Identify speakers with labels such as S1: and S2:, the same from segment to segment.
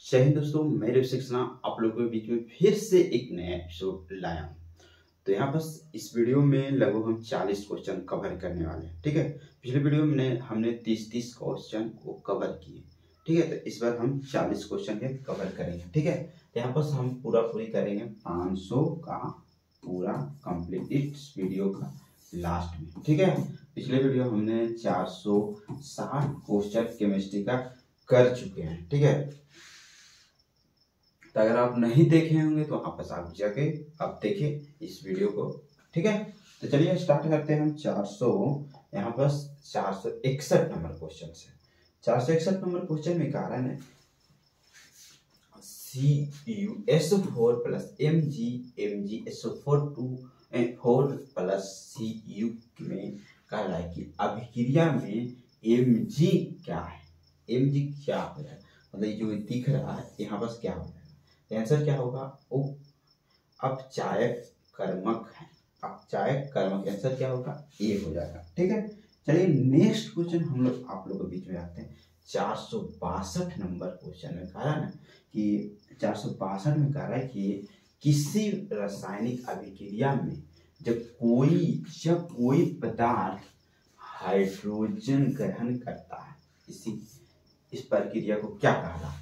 S1: जय हिंद दोस्तों, मैं ऋषिक सिन्हा आप लोगों के बीच में फिर से एक नया एपिसोड लाया हूँ। तो यहाँ बस इस वीडियो में लगभग हम 40 क्वेश्चन कवर करने वाले हैं। ठीक है, पिछले वीडियो में हमने 30 क्वेश्चन को कवर किए। ठीक है, तो इस बार हम 40 क्वेश्चन के कवर करेंगे। ठीक है, तो यहाँ बस हम पूरी करेंगे 500 का पूरा कंप्लीट इस वीडियो का लास्ट में। ठीक है, पिछले वीडियो हमने 460 क्वेश्चन केमिस्ट्री का कर चुके हैं। ठीक है, तो अगर आप नहीं देखे होंगे तो आप बस आप जाके अब देखें इस वीडियो को। ठीक है, तो चलिए स्टार्ट करते हैं हम 400 यहाँ बस 461 नंबर क्वेश्चन से। 461 नंबर क्वेश्चन में कह रहा है CuSO4 plus MgMgSO4 plus Cu में कह रहा है कि अभिक्रिया में Mg क्या है। Mg क्या हो जाएगा, मतलब जो दिख रहा है यहाँ बस क्या हो जाएगा। आंसर क्या होगा, वो अपचायक कर्मक है। अपचायक कर्मक आंसर क्या होगा, ए हो जाएगा। ठीक है, चलिए नेक्स्ट क्वेश्चन हम लोग आप लोगों के बीच में रखते हैं। 462 नंबर क्वेश्चन में कह रहा है ना कि 462 में कह रहा है कि किसी रासायनिक अभिक्रिया में जब कोई पदार्थ हाइड्रोजन ग्रहण करता है, इस प्रक्रिया को क्या कहा जाता है।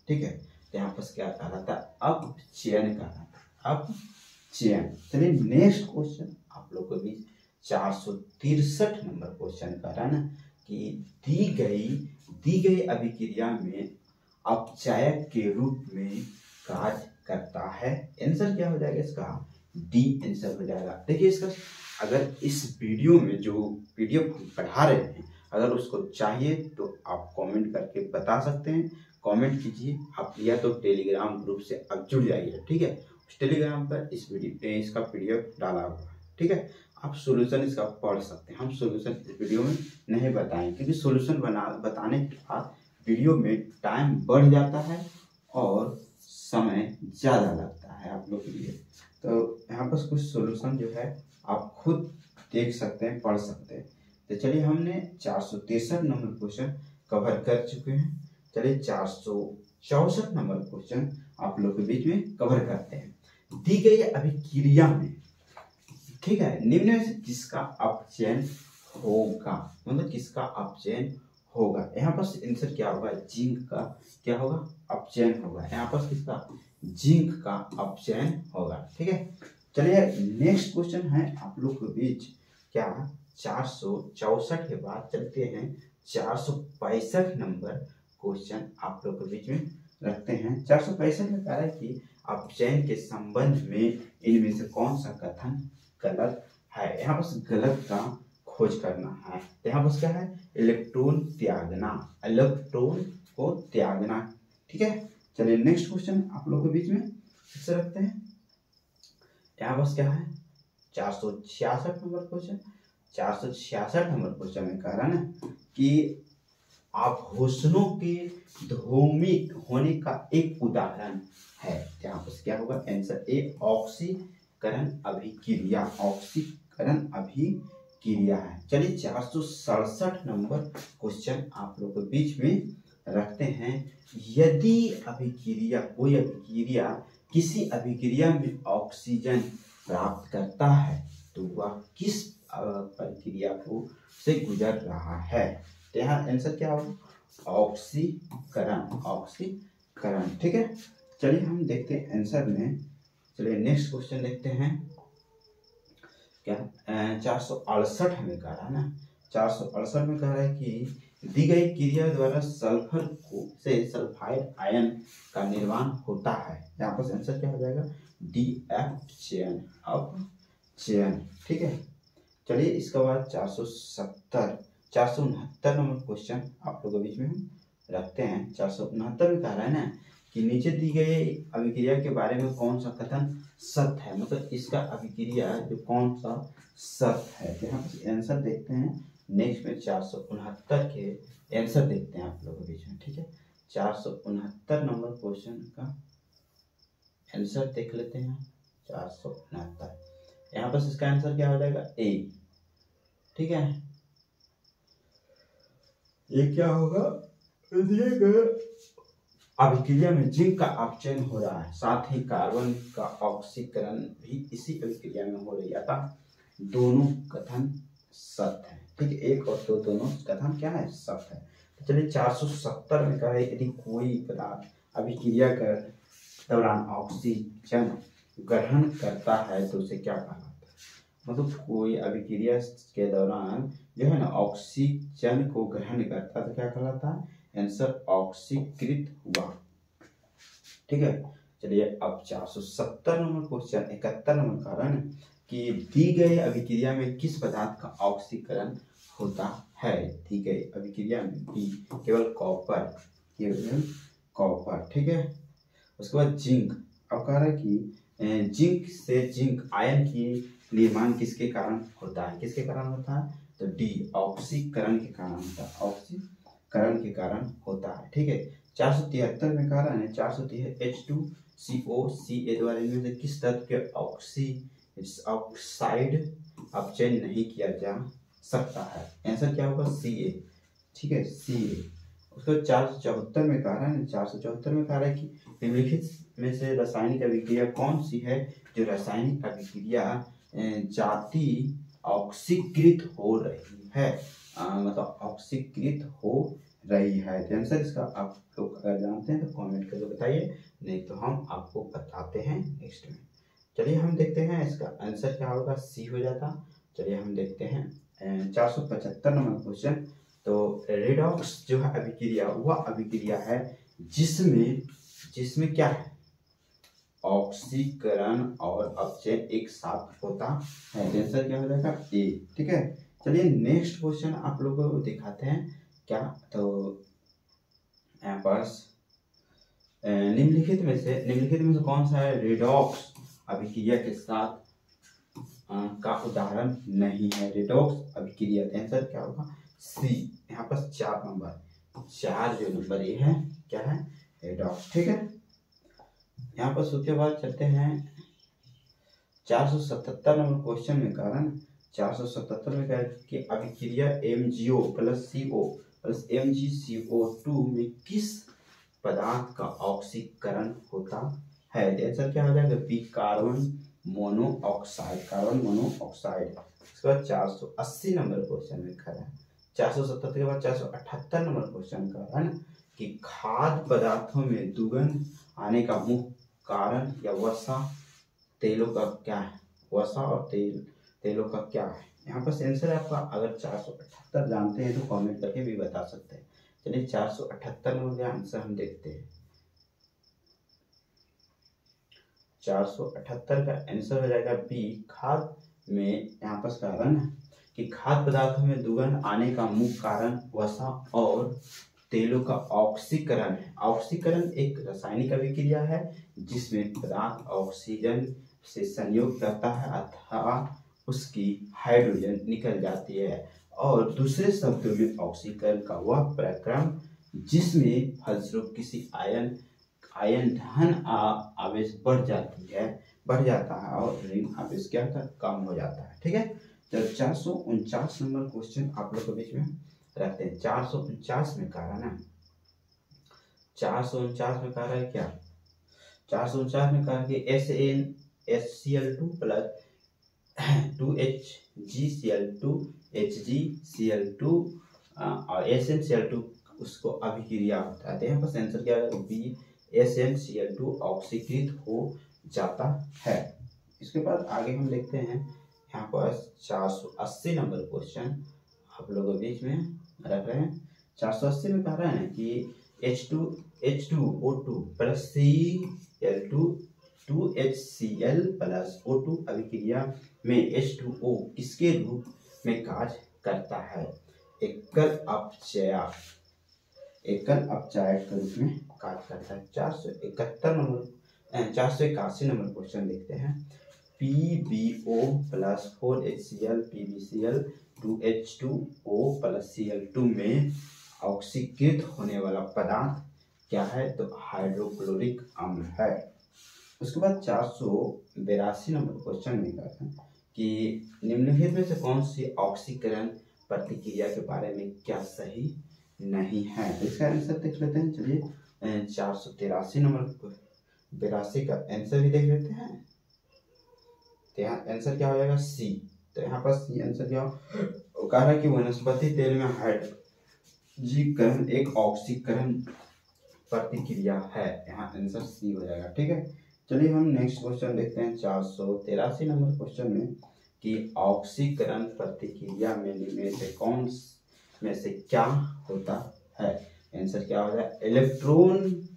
S1: ठीक है, यहाँ पर क्या कहा जाता है, अपचयन कहा जाता है, अपचयन। चलिए नेक्स्ट क्वेश्चन आप लोग को भी 463 नंबर क्वेश्चन कह रहा है ना कि दी गई अभिक्रिया में अपचायक के रूप में कार्य करता है। आंसर क्या हो जाएगा इसका, डी आंसर हो जाएगा। देखिए इसका अगर इस वीडियो में जो पीडीएफ हम पढ़ा रहे हैं अगर उसको चाहिए तो आप कमेंट करके बता सकते हैं। कमेंट कीजिए आप, या तो टेलीग्राम ग्रुप से आप जुड़ जाइए। ठीक है, उस टेलीग्राम पर इसका पीडीएफ डाला हुआ है। ठीक है, आप सॉल्यूशन इसका पढ़ सकते हैं। हम सॉल्यूशन इस वीडियो में नहीं बताएंगे क्योंकि सॉल्यूशन बताने के बाद वीडियो में टाइम बढ़ जाता है और समय ज़्यादा लगता है आप लोग के लिए। तो यहाँ पर कुछ सॉल्यूशन जो है आप खुद देख सकते हैं, पढ़ सकते हैं। तो चलिए हमने 463 नंबर क्वेश्चन कवर कर चुके हैं। चलिए 464 नंबर क्वेश्चन आप लोग के बीच में कवर करते हैं। दी गई अभिक्रिया में, ठीक है, निम्न में से किसका अपचयन होगा, मतलब किसका अपचयन होगा। यहाँ पर आंसर क्या होगा, जिंक का क्या होगा, अपचयन होगा। यहाँ पर किसका, जिंक का अपचयन होगा। ठीक है, चलिए नेक्स्ट क्वेश्चन है आप लोग के बीच क्या 464 के बाद चलते हैं 465 नंबर क्वेश्चन आप लोग के बीच में रखते हैं। 465 में कह रहा है कि अपचयन के संबंध में इनमें से कौन सा कथन गलत है। यहाँ पर गलत का खोज करना है। यहाँ पर क्या है, इलेक्ट्रॉन त्यागना, इलेक्ट्रॉन को त्यागना। ठीक है, चलिए नेक्स्ट क्वेश्चन आप लोग के बीच में फिर रखते हैं। यहाँ पर क्या है 466 नंबर क्वेश्चन। 466 नंबर क्वेश्चन में कह रहा है ना कि आभूषणों के धूमिक होने का एक उदाहरण है। यहाँ पर क्या होगा, आंसर ए ऑक्सीकरण अभिक्रिया, ऑक्सीकरण अभिक्रिया है। चलिए 467 नंबर क्वेश्चन आप लोग के बीच में रखते हैं। यदि अभिक्रिया, कोई अभिक्रिया किसी अभिक्रिया में ऑक्सीजन प्राप्त करता है तो वह किस प्रक्रिया को से गुजर रहा है। तो यहाँ आंसर क्या होगा, ऑक्सीकरण, ऑक्सीकरण। ठीक है, चलिए हम देखते हैं आंसर में। चलिए नेक्स्ट क्वेश्चन देखते हैं क्या 468 में कह रहा है ना, 468 में कह रहा है कि दी गई क्रिया द्वारा सल्फर को से सल्फाइड आयन का निर्माण होता है। यहाँ पर आंसर क्या हो जाएगा, डी अपचयन, अपचयन। ठीक है, चलिए इसके बाद 469 नंबर क्वेश्चन आप लोगों के बीच में हम रखते हैं। 469 में कह रहा है ना कि नीचे दी गई अभिक्रिया के बारे में कौन सा कथन सत्य है, मतलब इसका अभिक्रिया जो कौन सा सत्य है। यहाँ पर आंसर देखते हैं। नेक्स्ट में 469 के आंसर देखते हैं आप लोगों के बीच में। ठीक है, 469 नंबर क्वेश्चन का आंसर देख लेते हैं। 469 यहाँ पर इसका आंसर क्या हो जाएगा, ए। ठीक है, ये क्या होगा, दिए गए अभिक्रिया में जिंक का अपचयन हो रहा है, साथ ही कार्बन का ऑक्सीकरण भी इसी अभिक्रिया में हो रही है। अतः दोनों कथन सत्य है। ठीक है, एक और दो दोनों कथन क्या है, सत्य है। तो चलिए 470 में कहा है यदि कोई पदार्थ अभिक्रिया के दौरान ऑक्सीजन ग्रहण करता है तो उसे क्या कहलाता है। मतलब कोई अभिक्रिया के दौरान जो है ना ऑक्सीजन को ग्रहण करता है तो क्या कहलाता है, आंसर ऑक्सीकृत हुआ। ठीक है, चलिए अब 470 नंबर क्वेश्चन 71 नंबर कारण कि दी गई अभिक्रिया में किस पदार्थ का ऑक्सीकरण होता है। दी गई अभिक्रिया में भी केवल कॉपर, केवल कॉपर। ठीक है, उसके बाद जिंक। अब कह रहा है कि जिंक से जिंक आयन की निर्माण किसके कारण होता है, किसके कारण होता है, तो डी ऑक्सीकरण के कारण होता है, ऑक्सीकरण के कारण होता है। ठीक है, 473 में कह रहा है 473 H2COCA द्वारा इनमें से किस तत्व के ऑक्साइड अपचयन नहीं किया जा सकता है। आंसर क्या होगा, Ca। ठीक है, Ca। उसको 474 में कह रहा है 474 में कह रहा है कि निम्नलिखित में से रासायनिक अभिक्रिया कौन सी है जो रासायनिक अभिक्रिया जाति ऑक्सीकृत हो रही है, मतलब ऑक्सीकृत हो रही है। तो आंसर इसका आप लोग अगर जानते हैं तो कमेंट करके बताइए, नहीं तो हम आपको बताते हैं नेक्स्ट में। चलिए हम देखते हैं इसका आंसर क्या होगा, सी हो जाता। चलिए हम देखते हैं 475 नंबर क्वेश्चन। तो रेडॉक्स जो है अभिक्रिया, वह अभिक्रिया है जिसमें क्या है, ऑक्सीकरण और अपचयन एक साथ होता है। आंसर क्या हो जाएगा, ए। ठीक है, चलिए नेक्स्ट क्वेश्चन आप लोगों को दिखाते हैं क्या। तो यहाँ पास निम्नलिखित में से कौन सा है रेडॉक्स अभिक्रिया के साथ का उदाहरण नहीं है, रेडॉक्स अभिक्रिया। आंसर क्या होगा, सी। यहाँ पर 4 नंबर, 4 जो नंबर ये है क्या है, रेडॉक्स। ठीक है, यहाँ पर उसके बाद चलते हैं 477 नंबर क्वेश्चन में कारण 477 में कहा कि अभिक्रिया MgO plus CO plus MgCO2 में किस पदार्थ का ऑक्सीकरण होता है। आंसर क्या हो जाएगा, B carbon monoxide, carbon monoxide. उसके बाद 480 नंबर क्वेश्चन में खड़ा है 477 के बाद 478 नंबर क्वेश्चन का है ना कि खाद्य पदार्थों में दुर्गंध आने का मुख्य कारण या वसा तेलों का क्या है, वसा और तेलों का क्या है। यहाँ पर आंसर आपका अगर 478 जानते हैं तो कमेंट करके भी बता सकते हैं। चलिए 478 नंबर का आंसर हम देखते हैं। 478 का आंसर हो जाएगा बी खाद्य में। यहाँ पर कारण है कि खाद्य पदार्थों में दुर्गंध आने का मुख्य कारण वसा और तेलों का ऑक्सीकरण है। ऑक्सीकरण एक रासायनिक अभिक्रिया है जिसमें पदार्थ ऑक्सीजन से संयोग करता है अथवा उसकी हाइड्रोजन निकल जाती है, और दूसरे शब्दों में ऑक्सीकरण का वह प्रक्रम जिसमें फलस्वरूप किसी आयन धन आवेश बढ़ जाता है और ऋण आवेश क्या होता है, कम हो जाता है। ठीक है, तो 449 नंबर क्वेश्चन आप लोग के बीच में रखते हैं। 449 में कह रहा है ना, 449 में कह रहा है क्या, 449 में कहा कि SnHCl2 प्लस 2HgCl2 HgCl2 और SnCl2 उसको अभिक्रिया होता है। तो यहाँ पर आंसर क्या है, बी SnCl2 ऑक्सीकृत हो जाता है। इसके बाद आगे हम देखते हैं यहाँ पर 480 नंबर क्वेश्चन आप लोगों के बीच में रख रहे हैं। 480 में कह रहा है ना कि H2O2 plus Cl2 2HCl plus O2 अभिक्रिया में H2O किसके रूप में कार्य करता है, एकल अपचायक के रूप में कार्य करता है। 481 नंबर क्वेश्चन देखते हैं। PbO plus 4HCl PbCl 2H2O plus Cl2 में ऑक्सीकृत होने वाला पदार्थ क्या है, तो हाइड्रोक्लोरिक अम्ल है। उसके बाद 482 नंबर क्वेश्चन में कहते हैं कि निम्नलिखित में से कौन सी ऑक्सीकरण प्रतिक्रिया के बारे में क्या सही नहीं है। तो इसका आंसर देख लेते हैं। चलिए 483 नंबर 82 का आंसर भी देख लेते हैं। तो यहाँ आंसर क्या हो जाएगा सी। तो यहाँ पर सी आंसर क्या हो, कह रहा है कि वनस्पति तेल में हाइड्रोजीकरण एक ऑक्सीकरण प्रतिक्रिया है। यहाँ आंसर सी हो जाएगा। ठीक है, चलिए हम नेक्स्ट क्वेश्चन देखते हैं 483 नंबर क्वेश्चन में कि ऑक्सीकरण प्रतिक्रिया में निम्न से कौन में से क्या होता है। आंसर क्या हो जाए, इलेक्ट्रॉन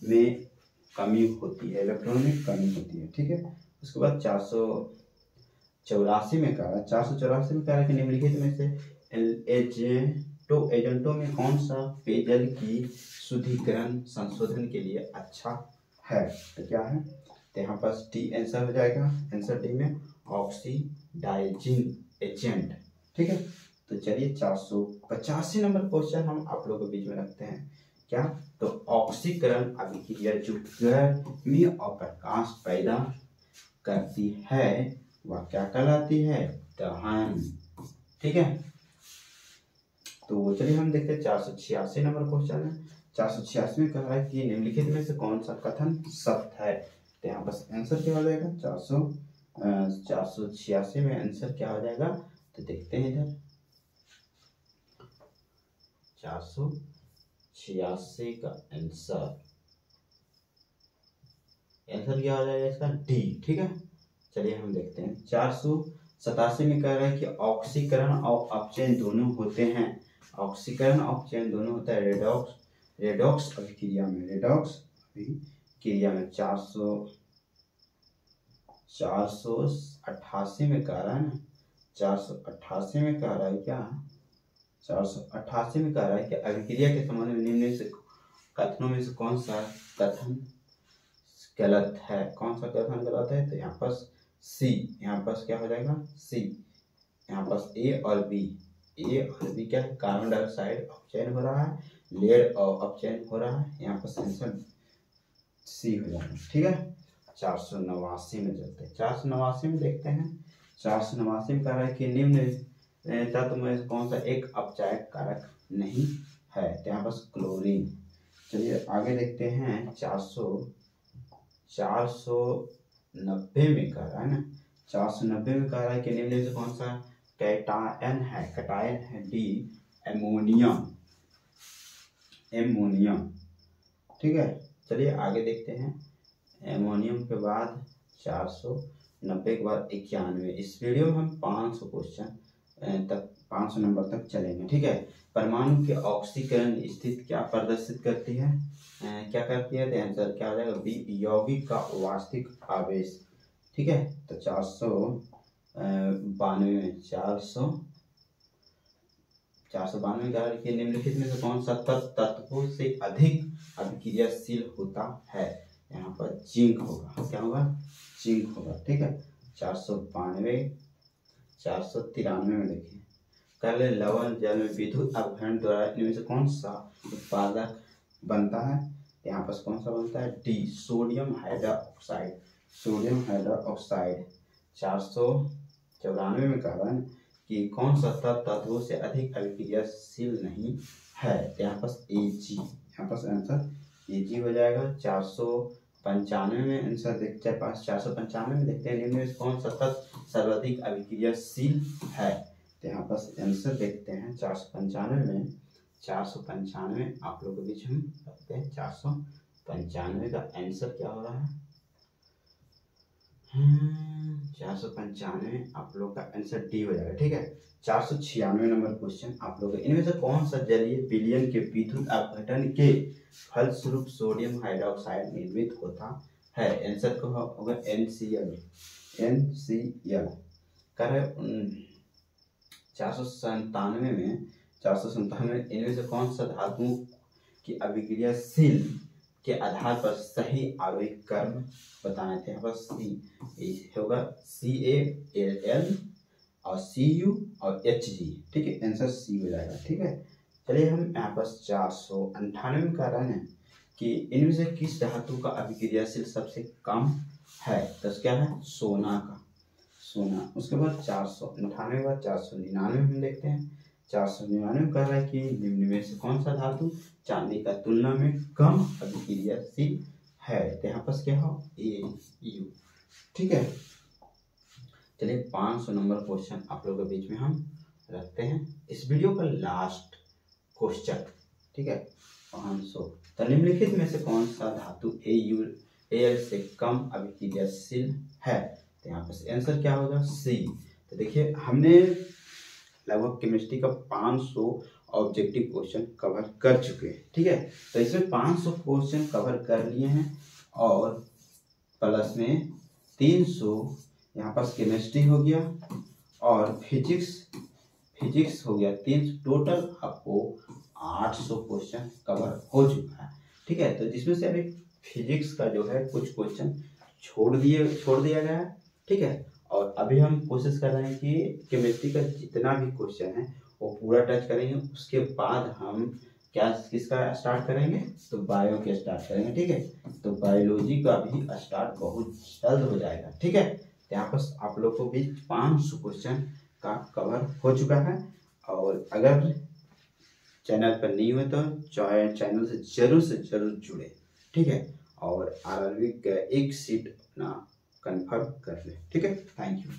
S1: में कमी होती है, इलेक्ट्रॉन में कमी होती है। ठीक है, उसके बाद 484 में कह रहा है, 484 में कह रहा है कि निम्नलिखित में से एजेंटों में कौन सा पेयजल की शुद्धिकरण संशोधन के लिए अच्छा है। तो क्या है, तो यहाँ पर डी आंसर हो जाएगा। आंसर डी में ऑक्सीडाइजिंग एजेंट। ठीक है, तो चलिए 485 नंबर क्वेश्चन हम आप लोगों के बीच में रखते हैं। क्या, तो ऑक्सीकरण अभिक्रिया जो गर्मी और प्रकाश पैदा करती है वह क्या कहलाती है, दहन। ठीक है, तो चलिए हम देखते हैं 486 नंबर क्वेश्चन है। 486 में कह रहा है कि निम्नलिखित में से कौन सा कथन सत्य है। तो यहाँ बस आंसर क्या हो जाएगा, 486 में आंसर क्या हो जाएगा, तो देखते हैं इधर 486 का आंसर क्या हो जाएगा इसका डी। ठीक है, चलिए हम देखते हैं 487 में कह रहा है कि ऑक्सीकरण और अपचयन दोनों होते हैं। ऑक्सीकरण और अपचयन दोनों होता है रेडॉक्स अभिक्रिया में। 488 में कह रहा है ना, 488 में कह रहा है क्या, 488 में कह रहा है कि अभिक्रिया के संबंध में निम्न से कथनों में से कौन सा कथन गलत है। कौन सा कथन गलत है, तो यहाँ पर सी। यहाँ पर क्या हो जाएगा, सी। यहाँ पर ए और बी क्या है, कार्बन डाइऑक्साइड अपचयन हो रहा है, लेड और अपचयन हो रहा है। यहाँ पर आंसर सी हो जाएगा। ठीक है, 489 में चलते हैं। 489 में देखते हैं। 489 में कह रहा है कि निम्न तत्व में कौन सा एक अपचायक कारक नहीं है। तो यहाँ पर क्लोरीन। चलिए आगे देखते हैं 490 में कह रहा है ना, 490 में कह रहा है कि निम्न से कौन सा कैटायन है डी, एमोनियम। ठीक है, चलिए आगे देखते हैं। एमोनियम के बाद 490 के बाद 91। इस वीडियो में हम 500 क्वेश्चन तक 500 नंबर तक चलेंगे। ठीक है, परमाणु के ऑक्सीकरण स्थिति क्या प्रदर्शित करती है, क्या करती है, तो आंसर क्या हो जाएगा बी, यौगिक का वास्तविक आवेश। ठीक है, तो 492 में 492 का कि निम्नलिखित में से कौन सा तत्वों से अधिक अभिक्रियाशील होता है। यहाँ पर जिंक होगा। क्या होगा, जिंक होगा। ठीक है, 493 में देखिए, कल लवण जल में विद्युत अपघटन द्वारा इनमें से कौन सा उत्पादक बनता है। यहाँ पर कौन सा बनता है, डी, सोडियम हाइड्रोक्साइड। 494 में कह रहा है कि कौन सा तत्वों से अधिक अभिक्रियाशील नहीं है। तो यहाँ पर Ag। यहाँ पर आंसर Ag हो जाएगा। 495 में आंसर देखते हैं। 495 में देखते हैं निम्न में कौन सा तत्व सर्वाधिक अभिक्रियाशील है। तो यहाँ पर आंसर देखते हैं 495 आप लोगों के बीच हम रखते हैं। 495 का आंसर क्या हो रहा है, 495 आप लोग का आंसर डी हो जाएगा। ठीक है, 496 नंबर क्वेश्चन आप लोग, इनमें से कौन सा जलीय विलयन के विद्युत अपघटन के फलस्वरूप सोडियम हाइड्रोक्साइड निर्मित होता है। आंसर को होगा NCl। कर 497 इनमें से कौन सा धातुओं की अभिक्रियाशील के आधार पर सही आणविक कर्म बताए थे। यहाँ पर सी होगा CaL और Cu और Hg। ठीक है, आंसर सी हो जाएगा। ठीक है, चलिए हम यहाँ पर 498 में कह रहे हैं कि इनमें से किस धातु का अभिक्रियाशील सबसे कम है। तो क्या है, सोना का, सोना। उसके बाद 498 के बाद 499 हम देखते हैं। 499 कह रहा है कि निम्न में से कौन सा धातु चांदी का तुलना में कम अभिक्रियाशील है। तो यहाँ पर क्या हो AU। ठीक है, चलिए 500 नंबर क्वेश्चन आप लोगों के बीच में हम रखते हैं। इस वीडियो का लास्ट क्वेश्चन, ठीक है, 500। तो निम्नलिखित में से कौन सा धातु Al से कम अभिक्रियाशील है। तो यहाँ पर आंसर क्या होगा C। तो देखिए हमने लगभग केमिस्ट्री का 500 ऑब्जेक्टिव क्वेश्चन कवर कर चुके हैं। ठीक है, तो इसमें 500 क्वेश्चन कवर कर लिए हैं और प्लस में 300 यहाँ पर केमिस्ट्री हो गया और फिजिक्स हो गया 300, टोटल आपको 800 क्वेश्चन कवर हो चुका है। ठीक है, तो जिसमें से अभी फिजिक्स का जो है कुछ क्वेश्चन छोड़ दिया गया है। ठीक है, और अभी हम कोशिश कर रहे हैं कि केमिस्ट्री का जितना भी क्वेश्चन है वो पूरा टच करेंगे। उसके बाद हम किसका स्टार्ट करेंगे, तो बायो के स्टार्ट करेंगे। ठीक है, तो बायोलॉजी का भी स्टार्ट बहुत जल्द हो जाएगा। ठीक है, यहाँ पर आप लोग को भी 500 क्वेश्चन का कवर हो चुका है। और अगर चैनल पर नहीं हुए तो चैनल से जरूर जुड़े। ठीक है, और RRB का एक सीट अपना कन्फर्म कर ले। ठीक है, थैंक यू।